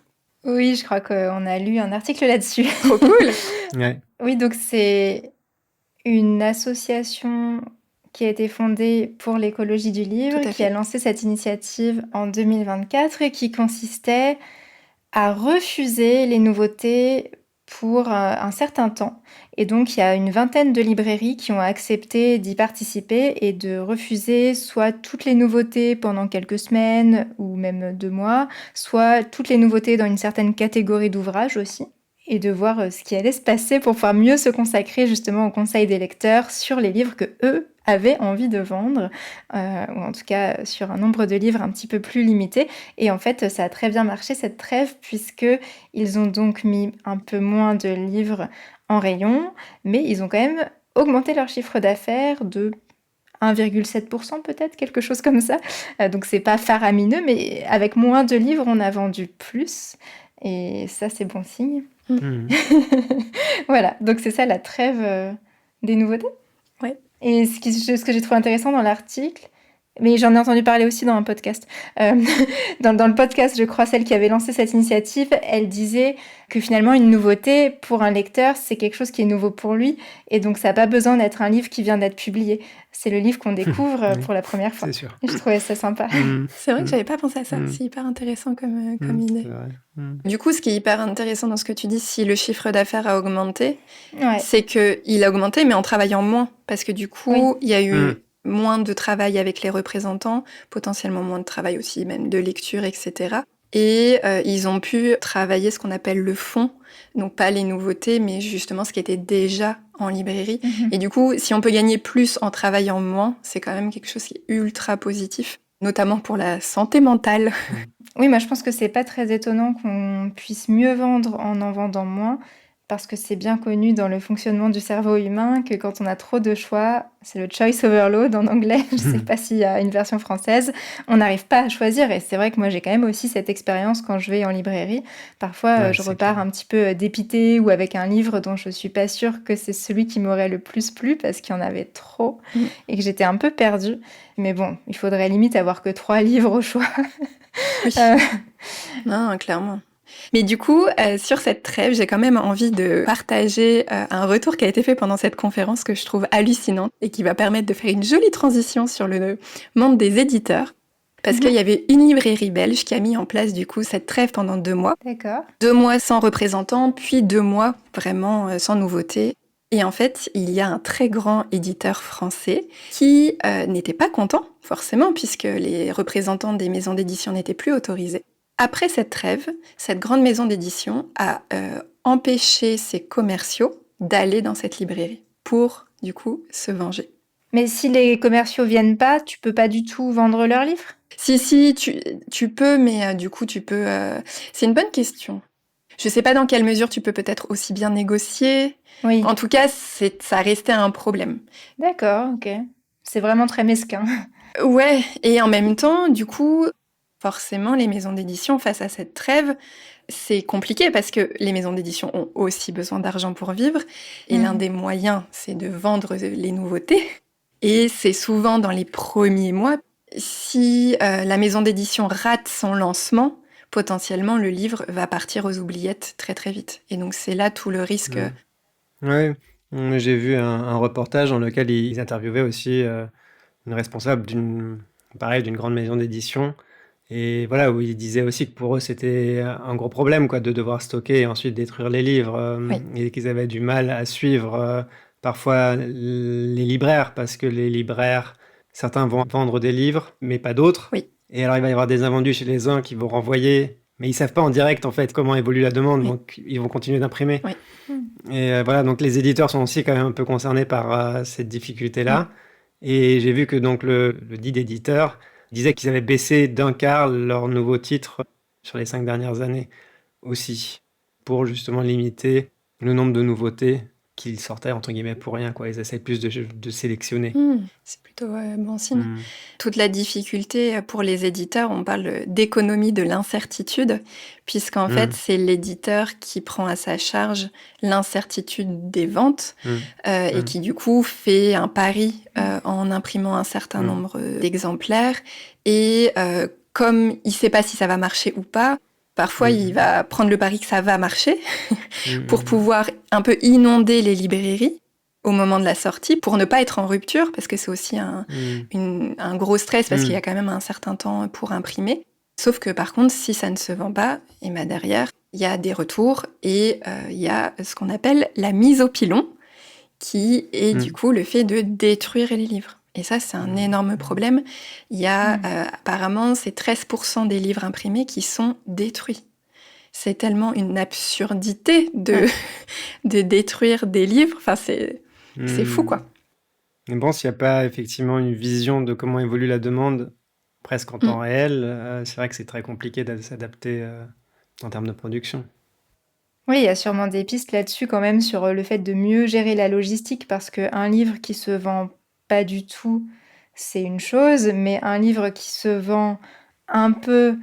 Oui, je crois qu'on a lu un article là-dessus. Trop cool. Ouais. Oui, donc c'est une association qui a été fondée pour l'écologie du livre, qui a lancé cette initiative en 2024 et qui consistait à refuser les nouveautés pour un certain temps. Et donc, il y a une vingtaine de librairies qui ont accepté d'y participer et de refuser soit toutes les nouveautés pendant quelques semaines ou même 2 mois, soit toutes les nouveautés dans une certaine catégorie d'ouvrages aussi, et de voir ce qui allait se passer pour pouvoir mieux se consacrer justement au conseil des lecteurs sur les livres que eux avaient envie de vendre, ou en tout cas sur un nombre de livres un petit peu plus limité. Et en fait, ça a très bien marché cette trêve, puisqu'ils ont donc mis un peu moins de livres en rayon, mais ils ont quand même augmenté leur chiffre d'affaires de 1,7% peut-être, quelque chose comme ça. Donc c'est pas faramineux, mais avec moins de livres, on a vendu plus. Et ça, c'est bon signe. Voilà, donc c'est ça la trêve des nouveautés. Ouais. Et ce que j'ai trouvé intéressant dans l'article, mais j'en ai entendu parler aussi dans un podcast. Dans le podcast, je crois, celle qui avait lancé cette initiative, elle disait que finalement, une nouveauté, pour un lecteur, c'est quelque chose qui est nouveau pour lui. Et donc, ça n'a pas besoin d'être un livre qui vient d'être publié. C'est le livre qu'on découvre pour la première fois. C'est sûr. Et je trouvais ça sympa. C'est vrai que j'avais pas pensé à ça. C'est hyper intéressant comme idée. C'est vrai. Du coup, ce qui est hyper intéressant dans ce que tu dis, si le chiffre d'affaires a augmenté, Ouais. c'est qu'il a augmenté, mais en travaillant moins. Parce que du coup, il y a eu moins de travail avec les représentants, potentiellement moins de travail aussi, même de lecture, etc. Et ils ont pu travailler ce qu'on appelle le fond, donc pas les nouveautés, mais justement ce qui était déjà en librairie. Et du coup, si on peut gagner plus en travaillant moins, c'est quand même quelque chose qui est ultra positif, notamment pour la santé mentale. Oui, moi je pense que c'est pas très étonnant qu'on puisse mieux vendre en vendant moins, parce que c'est bien connu dans le fonctionnement du cerveau humain que quand on a trop de choix, c'est le choice overload en anglais, je sais pas s'il y a une version française, on n'arrive pas à choisir. Et c'est vrai que moi j'ai quand même aussi cette expérience quand je vais en librairie. Parfois je repars un petit peu dépitée ou avec un livre dont je suis pas sûre que c'est celui qui m'aurait le plus plu parce qu'il y en avait trop et que j'étais un peu perdue. Mais bon, il faudrait limite avoir que 3 livres au choix. Oui. Non, clairement. Mais du coup, sur cette trêve, j'ai quand même envie de partager un retour qui a été fait pendant cette conférence que je trouve hallucinant et qui va permettre de faire une jolie transition sur le monde des éditeurs. Parce qu'il y avait une librairie belge qui a mis en place du coup cette trêve pendant 2 mois. D'accord. 2 mois sans représentant, puis 2 mois vraiment sans nouveauté. Et en fait, il y a un très grand éditeur français qui n'était pas content, forcément, puisque les représentants des maisons d'édition n'étaient plus autorisés. Après cette trêve, cette grande maison d'édition a empêché ses commerciaux d'aller dans cette librairie pour, du coup, se venger. Mais si les commerciaux viennent pas, tu peux pas du tout vendre leurs livres ? Si, tu peux, mais du coup, tu peux... C'est une bonne question. Je sais pas dans quelle mesure tu peux peut-être aussi bien négocier. Oui. En tout cas, ça restait un problème. D'accord, ok. C'est vraiment très mesquin. Ouais, et en même temps, du coup, forcément, les maisons d'édition, face à cette trêve, c'est compliqué parce que les maisons d'édition ont aussi besoin d'argent pour vivre. Et l'un des moyens, c'est de vendre les nouveautés. Et c'est souvent dans les premiers mois. Si la maison d'édition rate son lancement, potentiellement le livre va partir aux oubliettes très très vite. Et donc c'est là tout le risque. Ouais, j'ai vu un reportage dans lequel ils interviewaient aussi une responsable d'une grande maison d'édition. Et voilà, où ils disaient aussi que pour eux, c'était un gros problème, quoi, de devoir stocker et ensuite détruire les livres. Oui. Et qu'ils avaient du mal à suivre parfois les libraires, parce que les libraires, certains vont vendre des livres, mais pas d'autres. Oui. Et alors, il va y avoir des invendus chez les uns qui vont renvoyer, mais ils savent pas en direct, en fait, comment évolue la demande, Oui. donc ils vont continuer d'imprimer. Oui. Et voilà, donc les éditeurs sont aussi quand même un peu concernés par cette difficulté-là. Et j'ai vu que donc le dit éditeur disait qu'ils avaient baissé d'un quart leurs nouveaux titres sur les 5 dernières années aussi, pour justement limiter le nombre de nouveautés qu'ils sortaient, entre guillemets, pour rien, quoi. Ils essaient plus de sélectionner. C'est plutôt bon signe. Toute la difficulté pour les éditeurs, on parle d'économie de l'incertitude, puisqu'en fait, c'est l'éditeur qui prend à sa charge l'incertitude des ventes et qui, du coup, fait un pari en imprimant un certain nombre d'exemplaires. Et comme il ne sait pas si ça va marcher ou pas, parfois, il va prendre le pari que ça va marcher pour pouvoir un peu inonder les librairies au moment de la sortie, pour ne pas être en rupture, parce que c'est aussi un gros stress, parce qu'il y a quand même un certain temps pour imprimer. Sauf que par contre, si ça ne se vend pas, et ben derrière, il y a des retours, et il y a ce qu'on appelle la mise au pilon, qui est du coup le fait de détruire les livres. Et ça, c'est un énorme problème. Il y a apparemment, c'est 13% des livres imprimés qui sont détruits. C'est tellement une absurdité de détruire des livres. Enfin, c'est fou, quoi. Mais bon, s'il n'y a pas effectivement une vision de comment évolue la demande presque en temps réel, c'est vrai que c'est très compliqué de s'adapter en termes de production. Oui, il y a sûrement des pistes là-dessus quand même sur le fait de mieux gérer la logistique, parce qu'un livre qui se vend pas du tout, c'est une chose, mais un livre qui se vend un peu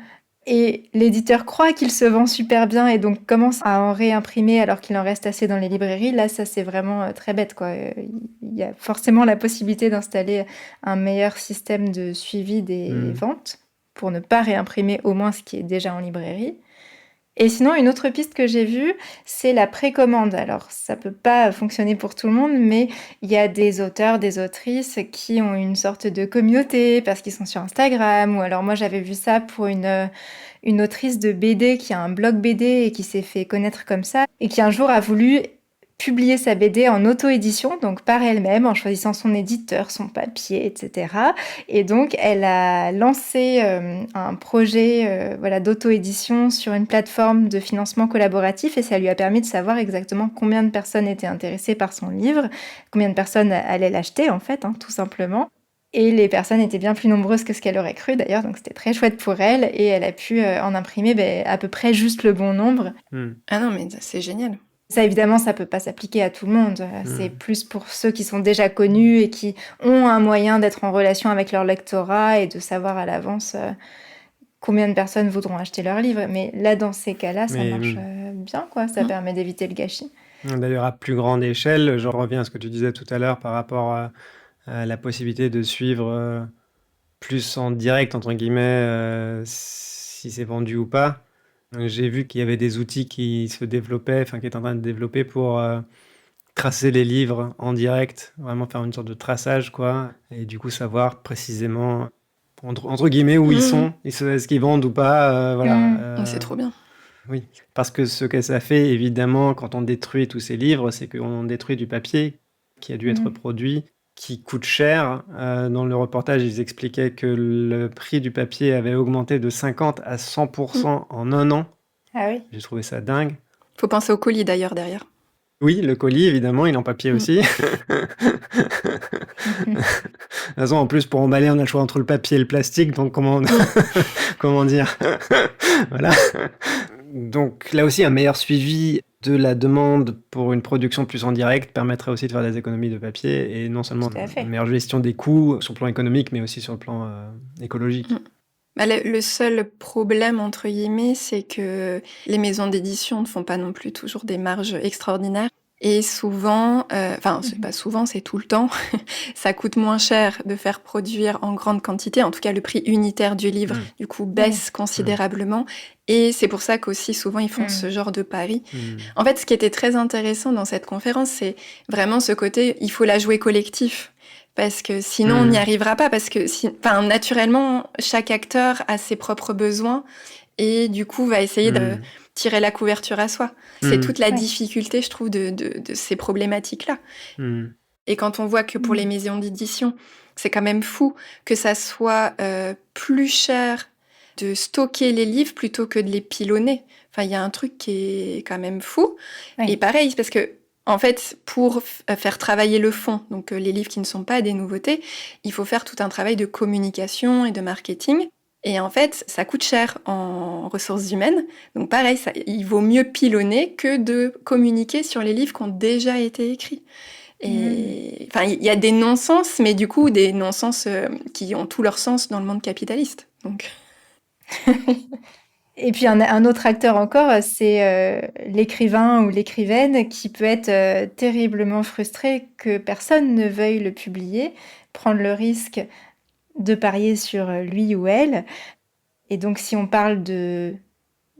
et l'éditeur croit qu'il se vend super bien et donc commence à en réimprimer alors qu'il en reste assez dans les librairies, là, ça c'est vraiment très bête, quoi. Il y a forcément la possibilité d'installer un meilleur système de suivi des ventes pour ne pas réimprimer au moins ce qui est déjà en librairie. Et sinon, une autre piste que j'ai vue, c'est la précommande. Alors, ça peut pas fonctionner pour tout le monde, mais il y a des auteurs, des autrices qui ont une sorte de communauté parce qu'ils sont sur Instagram. Ou alors, moi, j'avais vu ça pour une autrice de BD qui a un blog BD et qui s'est fait connaître comme ça et qui un jour a voulu publier sa BD en auto-édition, donc par elle-même, en choisissant son éditeur, son papier, etc. Et donc, elle a lancé un projet d'auto-édition sur une plateforme de financement collaboratif et ça lui a permis de savoir exactement combien de personnes étaient intéressées par son livre, combien de personnes allaient l'acheter, en fait, tout simplement. Et les personnes étaient bien plus nombreuses que ce qu'elle aurait cru, d'ailleurs, donc c'était très chouette pour elle et elle a pu en imprimer à peu près juste le bon nombre. Ah non, mais c'est génial. Ça, évidemment, ça peut pas s'appliquer à tout le monde. C'est plus pour ceux qui sont déjà connus et qui ont un moyen d'être en relation avec leur lectorat et de savoir à l'avance combien de personnes voudront acheter leur livre. Mais là, dans ces cas-là, ça marche bien, quoi. Ça permet d'éviter le gâchis. D'ailleurs, à plus grande échelle, je reviens à ce que tu disais tout à l'heure par rapport à la possibilité de suivre plus en direct, entre guillemets, si c'est vendu ou pas. J'ai vu qu'il y avait des outils qui se développaient, qui étaient en train de développer pour tracer les livres en direct, vraiment faire une sorte de traçage, quoi, et du coup savoir précisément, entre guillemets, où ils sont, est-ce qu'ils vendent ou pas, voilà. C'est trop bien. Oui, parce que ce que ça fait, évidemment, quand on détruit tous ces livres, c'est qu'on détruit du papier qui a dû être produit, qui coûte cher. Dans le reportage, ils expliquaient que le prix du papier avait augmenté de 50 à 100% en un an. Ah oui. J'ai trouvé ça dingue. Faut penser au colis d'ailleurs derrière. Oui, le colis, évidemment, il est en papier aussi. De toute façon, en plus, pour emballer, on a le choix entre le papier et le plastique, donc comment dire Voilà. Donc là aussi, un meilleur suivi de la demande pour une production plus en direct permettrait aussi de faire des économies de papier et non seulement une meilleure gestion des coûts sur le plan économique, mais aussi sur le plan écologique. Le seul problème, entre guillemets, c'est que les maisons d'édition ne font pas non plus toujours des marges extraordinaires. Et souvent, c'est Mhm. pas souvent, c'est tout le temps, ça coûte moins cher de faire produire en grande quantité. En tout cas, le prix unitaire du livre, Mm. du coup, Ouais. baisse considérablement. Et c'est pour ça qu'aussi, souvent, ils font ce genre de pari. En fait, ce qui était très intéressant dans cette conférence, c'est vraiment ce côté, il faut la jouer collectif. Parce que sinon, on n'y arrivera pas. Parce que, naturellement, chaque acteur a ses propres besoins et du coup, va essayer de tirer la couverture à soi. C'est toute la Ouais. difficulté, je trouve, de ces problématiques-là. Mm. Et quand on voit que pour les maisons d'édition, c'est quand même fou que ça soit plus cher de stocker les livres plutôt que de les pilonner. Enfin, il y a un truc qui est quand même fou. Ouais. Et pareil, parce que, en fait, pour faire travailler le fond, donc les livres qui ne sont pas des nouveautés, il faut faire tout un travail de communication et de marketing. Et en fait, ça coûte cher en ressources humaines. Donc pareil, il vaut mieux pilonner que de communiquer sur les livres qui ont déjà été écrits. Et enfin, il y a des non-sens, mais du coup, des non-sens qui ont tout leur sens dans le monde capitaliste. Donc, Et puis un autre acteur encore, c'est l'écrivain ou l'écrivaine qui peut être terriblement frustré que personne ne veuille le publier, prendre le risque de parier sur lui ou elle. Et donc si on parle de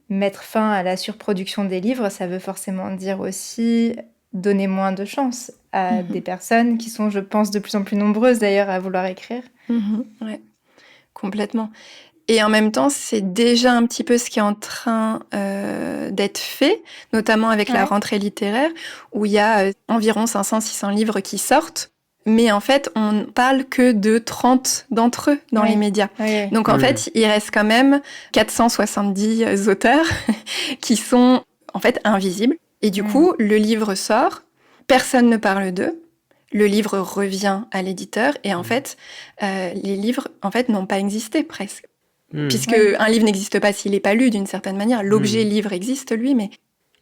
mettre fin à la surproduction des livres, ça veut forcément dire aussi donner moins de chance à des personnes qui sont, je pense, de plus en plus nombreuses d'ailleurs à vouloir écrire. ouais, complètement. Et en même temps, c'est déjà un petit peu ce qui est en train d'être fait, notamment avec la Ouais. rentrée littéraire, où il y a environ 500-600 livres qui sortent. Mais en fait, on parle que de 30 d'entre eux dans les médias. Oui. Donc en fait, il reste quand même 470 auteurs qui sont en fait invisibles. Et du coup, le livre sort, personne ne parle d'eux. Le livre revient à l'éditeur et en fait, les livres en fait n'ont pas existé presque. Puisque un livre n'existe pas s'il n'est pas lu d'une certaine manière. L'objet livre existe, lui, mais...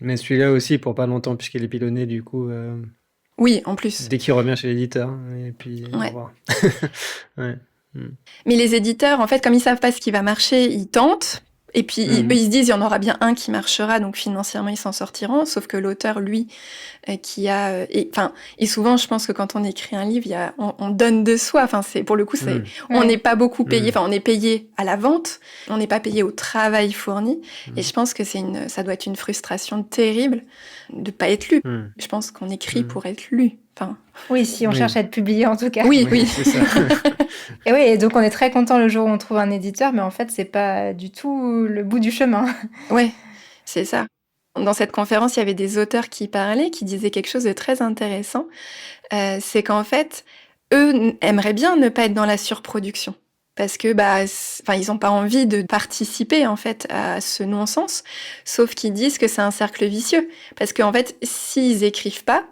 Mais celui-là aussi, pour pas longtemps, puisqu'il est pilonné, du coup... Oui, en plus. Dès qu'il revient chez l'éditeur, et puis au Ouais. revoir. Ouais. Mais les éditeurs, en fait, comme ils savent pas ce qui va marcher, ils tentent. Et puis, eux, ils se disent, il y en aura bien un qui marchera, donc financièrement, ils s'en sortiront. Sauf que l'auteur, lui, qui a... Et souvent, je pense que quand on écrit un livre, on donne de soi. Enfin, pour le coup, on n'est pas beaucoup payé. Enfin, on est payé à la vente. On n'est pas payé au travail fourni. Et je pense que ça doit être une frustration terrible de pas être lu. Je pense qu'on écrit pour être lu. Enfin... Oui, si on cherche à être publié en tout cas. Oui. C'est ça. Et oui, et donc on est très content le jour où on trouve un éditeur, mais en fait, c'est pas du tout le bout du chemin. Ouais, c'est ça. Dans cette conférence, il y avait des auteurs qui parlaient, qui disaient quelque chose de très intéressant. C'est qu'en fait, eux aimeraient bien ne pas être dans la surproduction. Parce que, ils n'ont pas envie de participer, en fait, à ce non-sens. Sauf qu'ils disent que c'est un cercle vicieux. Parce qu'en fait, s'ils écrivent pas,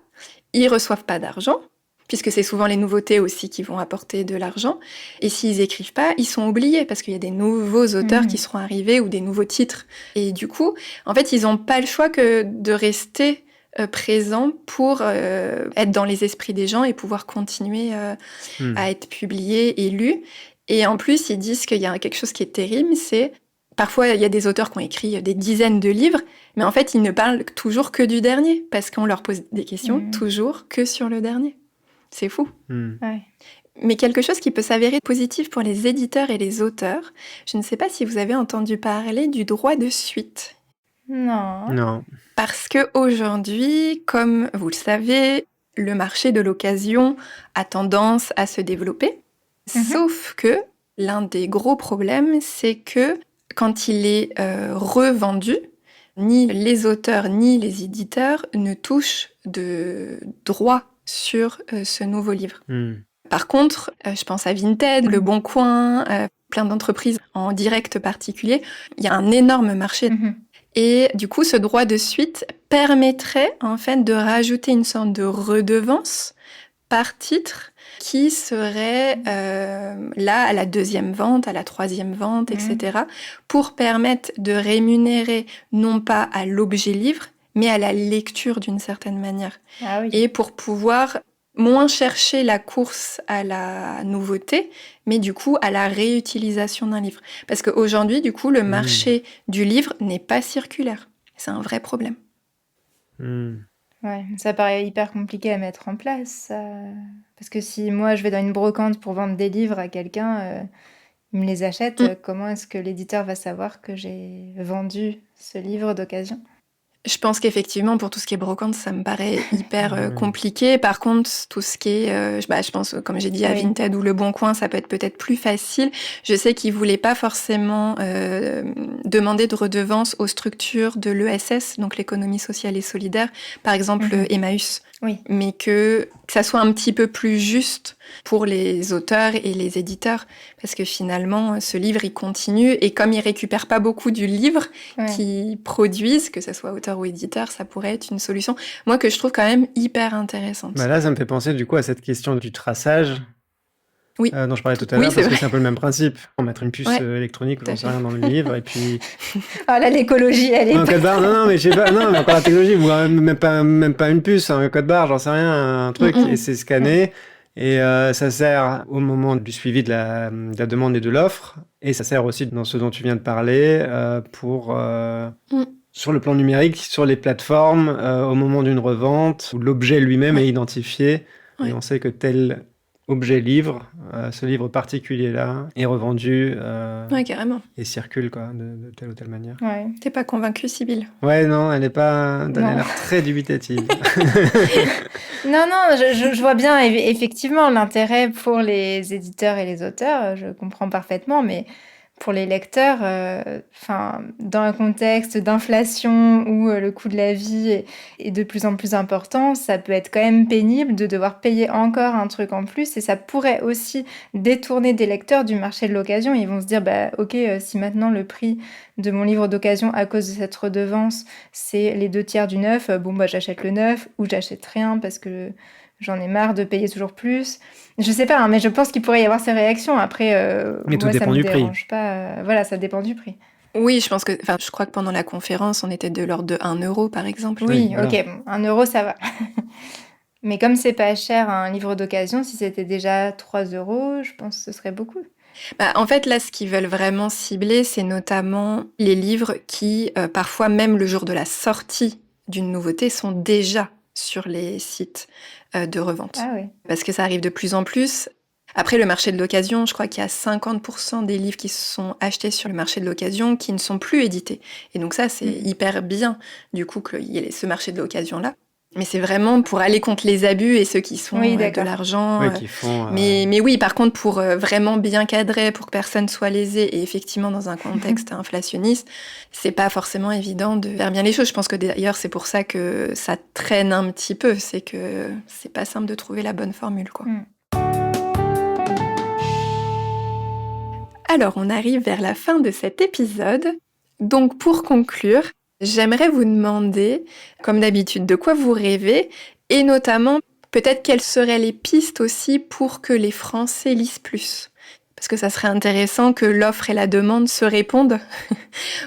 ils reçoivent pas d'argent, puisque c'est souvent les nouveautés aussi qui vont apporter de l'argent. Et s'ils écrivent pas, ils sont oubliés, parce qu'il y a des nouveaux auteurs qui seront arrivés ou des nouveaux titres. Et du coup, en fait, ils n'ont pas le choix que de rester présents pour être dans les esprits des gens et pouvoir continuer à être publiés et lus. Et en plus, ils disent qu'il y a quelque chose qui est terrible, c'est... Parfois, il y a des auteurs qui ont écrit des dizaines de livres, mais en fait, ils ne parlent toujours que du dernier, parce qu'on leur pose des questions toujours que sur le dernier. C'est fou. Ouais. Mais quelque chose qui peut s'avérer positif pour les éditeurs et les auteurs, je ne sais pas si vous avez entendu parler du droit de suite. Non. Parce qu'aujourd'hui, comme vous le savez, le marché de l'occasion a tendance à se développer. Sauf que l'un des gros problèmes, c'est que quand il est revendu, ni les auteurs ni les éditeurs ne touchent de droit sur ce nouveau livre. Par contre, je pense à Vinted, Le Bon Coin, plein d'entreprises en direct particulier, il y a un énorme marché. Et du coup, ce droit de suite permettrait en fait de rajouter une sorte de redevance par titre qui serait là à la deuxième vente, à la troisième vente, etc., pour permettre de rémunérer non pas à l'objet livre, mais à la lecture d'une certaine manière. Ah oui. Et pour pouvoir moins chercher la course à la nouveauté, mais du coup à la réutilisation d'un livre. Parce qu'aujourd'hui, du coup, le marché du livre n'est pas circulaire. C'est un vrai problème. Ouais, ça paraît hyper compliqué à mettre en place, ça. Parce que si moi je vais dans une brocante pour vendre des livres à quelqu'un, il me les achète, Mm. comment est-ce que l'éditeur va savoir que j'ai vendu ce livre d'occasion? Je pense qu'effectivement, pour tout ce qui est brocante, ça me paraît hyper Ouais. compliqué. Par contre, tout ce qui est, je pense, comme j'ai dit, à Oui. Vinted ou Le Bon Coin, ça peut être peut-être plus facile. Je sais qu'ils voulaient pas forcément demander de redevance aux structures de l'ESS, donc l'économie sociale et solidaire, par exemple Mhm. Emmaüs, Oui. mais que ça soit un petit peu plus juste pour les auteurs et les éditeurs, parce que finalement, ce livre, il continue, et comme ils récupèrent pas beaucoup du livre Ouais. qu'ils produisent, que ce soit auteur ou éditeur, ça pourrait être une solution, moi, que je trouve quand même hyper intéressante. Bah là, ça me fait penser du coup à cette question du traçage Oui. dont je parlais tout à Oui, l'heure, c'est parce que vrai. c'est un peu le même principe. On mettre une puce Ouais, électronique ou tout à j'en sais fait. rien dans le livre, et puis... Ah là, l'écologie, elle est Un pas... code barre, non, mais je sais pas, non, mais encore la technologie, ou même pas une puce, un code barre, j'en sais rien, un truc, et c'est scanné, et ça sert au moment du suivi de la demande et de l'offre, et ça sert aussi dans ce dont tu viens de parler, sur le plan numérique, sur les plateformes, au moment d'une revente, où l'objet lui-même Ouais. est identifié, Ouais. et on sait que tel objet livre, ce livre particulier-là, est revendu Ouais, carrément. et circule quoi, de telle ou telle manière. Ouais. T'es pas convaincue, Sybille? Ouais, non, elle a Non. l'air très dubitative. Non, je vois bien effectivement l'intérêt pour les éditeurs et les auteurs, je comprends parfaitement, mais pour les lecteurs, dans un contexte d'inflation où le coût de la vie est de plus en plus important, ça peut être quand même pénible de devoir payer encore un truc en plus, et ça pourrait aussi détourner des lecteurs du marché de l'occasion. Ils vont se dire, bah ok, si maintenant le prix de mon livre d'occasion à cause de cette redevance, c'est les 2/3 du neuf, bon bah j'achète le neuf ou j'achète rien parce que j'en ai marre de payer toujours plus. Je sais pas, hein, mais je pense qu'il pourrait y avoir ces réactions. Après, Mais tout moi, ça dépend me du prix. dérange pas. Voilà, ça dépend du prix. Oui, je crois que pendant la conférence, on était de l'ordre de 1 euro, par exemple. Oui, voilà. ok, bon, 1 euro, ça va. Mais comme c'est pas cher un livre d'occasion, si c'était déjà 3 euros, je pense que ce serait beaucoup. Bah, en fait, là, ce qu'ils veulent vraiment cibler, c'est notamment les livres qui, parfois, même le jour de la sortie d'une nouveauté, sont déjà sur les sites de revente. Ah oui. Parce que ça arrive de plus en plus. Après, le marché de l'occasion, je crois qu'il y a 50% des livres qui sont achetés sur le marché de l'occasion qui ne sont plus édités. Et donc ça, c'est hyper bien, du coup, qu'il y ait ce marché de l'occasion-là. Mais c'est vraiment pour aller contre les abus et ceux qui sont Oui, de d'accord. l'argent. Ouais, qui font. Mais oui, par contre, pour vraiment bien cadrer, pour que personne soit lésé, et effectivement dans un contexte inflationniste, c'est pas forcément évident de faire bien les choses. Je pense que d'ailleurs, c'est pour ça que ça traîne un petit peu. C'est que c'est pas simple de trouver la bonne formule, quoi. Alors, on arrive vers la fin de cet épisode. Donc, pour conclure, j'aimerais vous demander, comme d'habitude, de quoi vous rêvez, et notamment, peut-être quelles seraient les pistes aussi pour que les Français lisent plus. Parce que ça serait intéressant que l'offre et la demande se répondent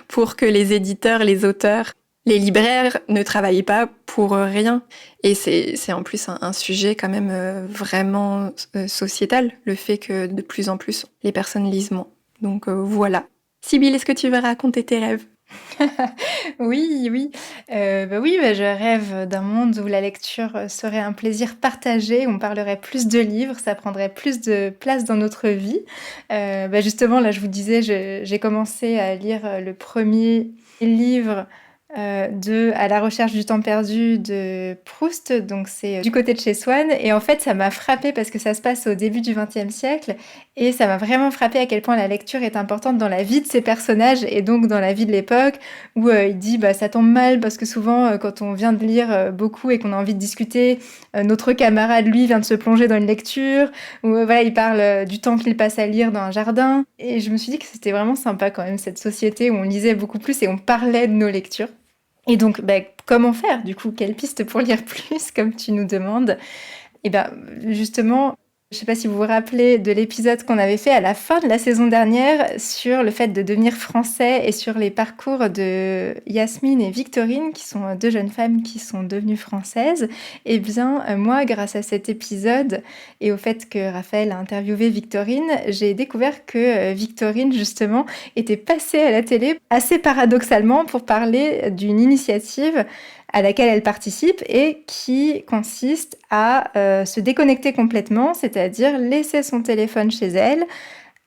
pour que les éditeurs, les auteurs, les libraires ne travaillent pas pour rien. Et c'est en plus un sujet quand même vraiment sociétal, le fait que de plus en plus les personnes lisent moins. Donc voilà. Sybille, est-ce que tu veux raconter tes rêves ? Oui, oui. Je rêve d'un monde où la lecture serait un plaisir partagé, où on parlerait plus de livres, ça prendrait plus de place dans notre vie. Justement, là, je vous disais, j'ai commencé à lire le premier livre de À la recherche du temps perdu de Proust, donc c'est du côté de chez Swann, et en fait ça m'a frappée parce que ça se passe au début du XXe siècle, et ça m'a vraiment frappée à quel point la lecture est importante dans la vie de ces personnages, et donc dans la vie de l'époque, où il dit ça tombe mal parce que souvent quand on vient de lire beaucoup et qu'on a envie de discuter, notre camarade lui vient de se plonger dans une lecture, où il parle du temps qu'il passe à lire dans un jardin, et je me suis dit que c'était vraiment sympa quand même cette société où on lisait beaucoup plus et on parlait de nos lectures. Et donc, comment faire du coup? Quelle piste pour lire plus, comme tu nous demandes? Et justement, je ne sais pas si vous vous rappelez de l'épisode qu'on avait fait à la fin de la saison dernière sur le fait de devenir français et sur les parcours de Yasmine et Victorine, qui sont deux jeunes femmes qui sont devenues françaises. Eh bien, moi, grâce à cet épisode et au fait que Raphaël a interviewé Victorine, j'ai découvert que Victorine, justement, était passée à la télé assez paradoxalement pour parler d'une initiative à laquelle elle participe et qui consiste à se déconnecter complètement, c'est-à-dire laisser son téléphone chez elle,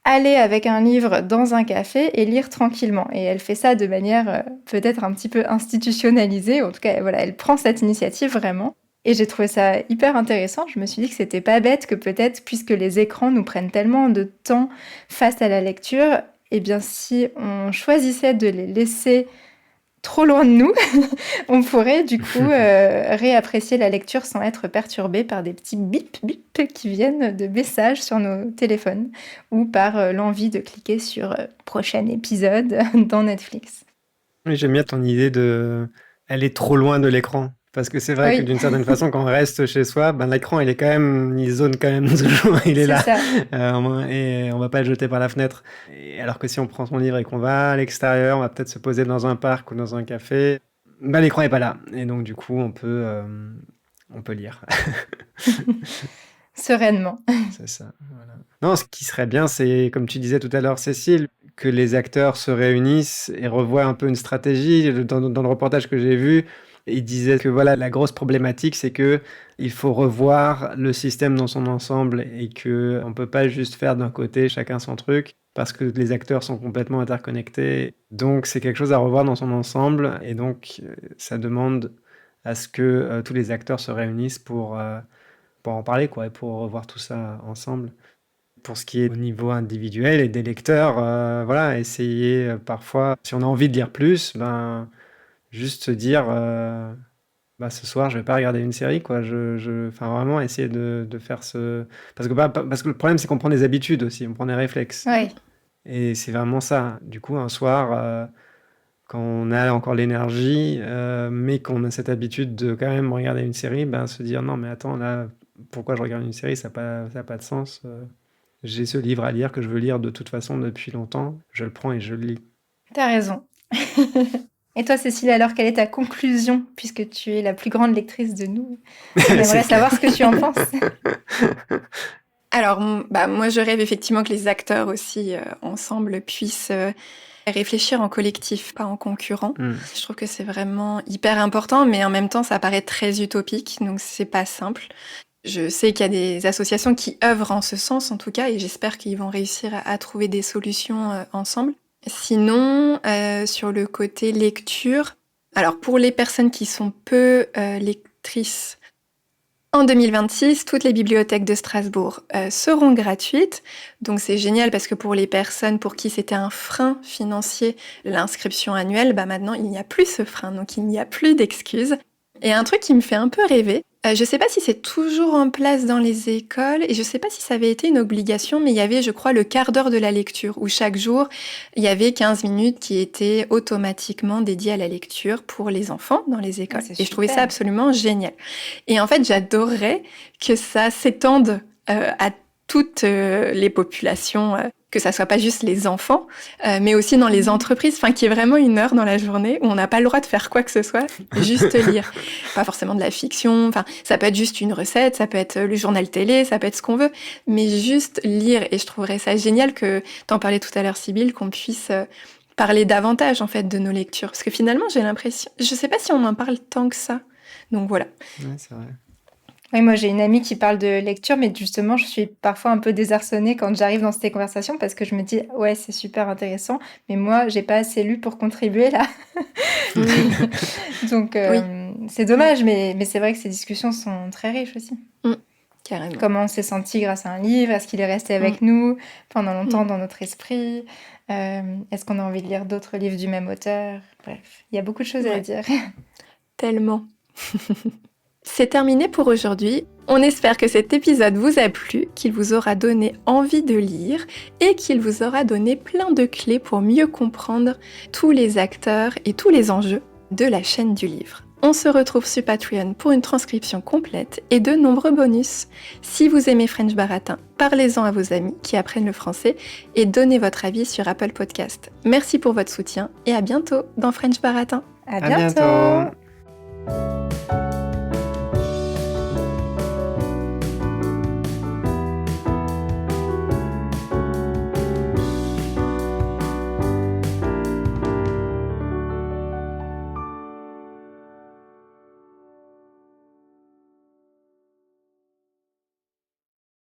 aller avec un livre dans un café et lire tranquillement. Et elle fait ça de manière peut-être un petit peu institutionnalisée. En tout cas, voilà, elle prend cette initiative vraiment. Et j'ai trouvé ça hyper intéressant. Je me suis dit que c'était pas bête que peut-être, puisque les écrans nous prennent tellement de temps face à la lecture, eh bien si on choisissait de les laisser trop loin de nous, on pourrait du coup réapprécier la lecture sans être perturbé par des petits bip bip qui viennent de messages sur nos téléphones ou par l'envie de cliquer sur prochain épisode dans Netflix. Oui, j'aime bien ton idée de aller trop loin de l'écran. Parce que c'est vrai que d'une certaine façon, quand on reste chez soi, l'écran, il zone quand même toujours, il est là. Ça. Et on va pas le jeter par la fenêtre. Et alors que si on prend son livre et qu'on va à l'extérieur, on va peut-être se poser dans un parc ou dans un café, l'écran est pas là. Et donc, du coup, on peut lire. Sereinement. C'est ça, voilà. Non, ce qui serait bien, c'est, comme tu disais tout à l'heure, Cécile, que les acteurs se réunissent et revoient un peu une stratégie. Dans le reportage que j'ai vu, il disait que voilà, la grosse problématique, c'est que il faut revoir le système dans son ensemble et que on peut pas juste faire d'un côté chacun son truc parce que les acteurs sont complètement interconnectés. Donc c'est quelque chose à revoir dans son ensemble et donc ça demande à ce que tous les acteurs se réunissent pour en parler quoi et pour revoir tout ça ensemble. Pour ce qui est au niveau individuel et des lecteurs, voilà, essayer parfois, si on a envie de lire plus, juste se dire ce soir je vais pas regarder une série quoi, enfin vraiment essayer de faire ce parce que le problème c'est qu'on prend des habitudes aussi, on prend des réflexes. Ouais. Et c'est vraiment ça. Du coup un soir quand on a encore l'énergie mais qu'on a cette habitude de quand même regarder une série, se dire non mais attends là pourquoi je regarde une série, ça a pas de sens. J'ai ce livre à lire que je veux lire de toute façon depuis longtemps, je le prends et je le lis. T'as raison. Et toi, Cécile, alors, quelle est ta conclusion, puisque tu es la plus grande lectrice de nous? J'aimerais savoir ce que tu en penses. Alors, moi, je rêve effectivement que les acteurs aussi, ensemble, puissent réfléchir en collectif, pas en concurrent. Je trouve que c'est vraiment hyper important, mais en même temps, ça paraît très utopique, donc c'est pas simple. Je sais qu'il y a des associations qui œuvrent en ce sens, en tout cas, et j'espère qu'ils vont réussir à trouver des solutions ensemble. Sinon, sur le côté lecture, alors pour les personnes qui sont peu lectrices, en 2026, toutes les bibliothèques de Strasbourg seront gratuites. Donc c'est génial parce que pour les personnes pour qui c'était un frein financier, l'inscription annuelle, maintenant il n'y a plus ce frein, donc il n'y a plus d'excuses. Et un truc qui me fait un peu rêver, je sais pas si c'est toujours en place dans les écoles, et je sais pas si ça avait été une obligation, mais il y avait, je crois, le quart d'heure de la lecture, où chaque jour, il y avait 15 minutes qui étaient automatiquement dédiées à la lecture pour les enfants dans les écoles. Et je trouvais ça absolument génial. Et en fait, j'adorerais que ça s'étende à toutes les populations, que ça soit pas juste les enfants, mais aussi dans les entreprises, qu'il y ait vraiment une heure dans la journée où on n'a pas le droit de faire quoi que ce soit, juste lire. Pas forcément de la fiction, ça peut être juste une recette, ça peut être le journal télé, ça peut être ce qu'on veut, mais juste lire. Et je trouverais ça génial que, t'en parlais tout à l'heure, Sybille, qu'on puisse parler davantage, en fait, de nos lectures. Parce que finalement, j'ai l'impression, je sais pas si on en parle tant que ça. Donc voilà. Ouais, c'est vrai. Oui, moi j'ai une amie qui parle de lecture, mais justement je suis parfois un peu désarçonnée quand j'arrive dans ces conversations parce que je me dis ouais c'est super intéressant, mais moi j'ai pas assez lu pour contribuer là. Donc c'est dommage, mais c'est vrai que ces discussions sont très riches aussi. Carrément. Comment on s'est senti grâce à un livre, est-ce qu'il est resté avec nous pendant longtemps dans notre esprit, est-ce qu'on a envie de lire d'autres livres du même auteur, bref, il y a beaucoup de choses à dire. Tellement. C'est terminé pour aujourd'hui. On espère que cet épisode vous a plu, qu'il vous aura donné envie de lire et qu'il vous aura donné plein de clés pour mieux comprendre tous les acteurs et tous les enjeux de la chaîne du livre. On se retrouve sur Patreon pour une transcription complète et de nombreux bonus. Si vous aimez French Baratin, parlez-en à vos amis qui apprennent le français et donnez votre avis sur Apple Podcast. Merci pour votre soutien et à bientôt dans French Baratin. À bientôt.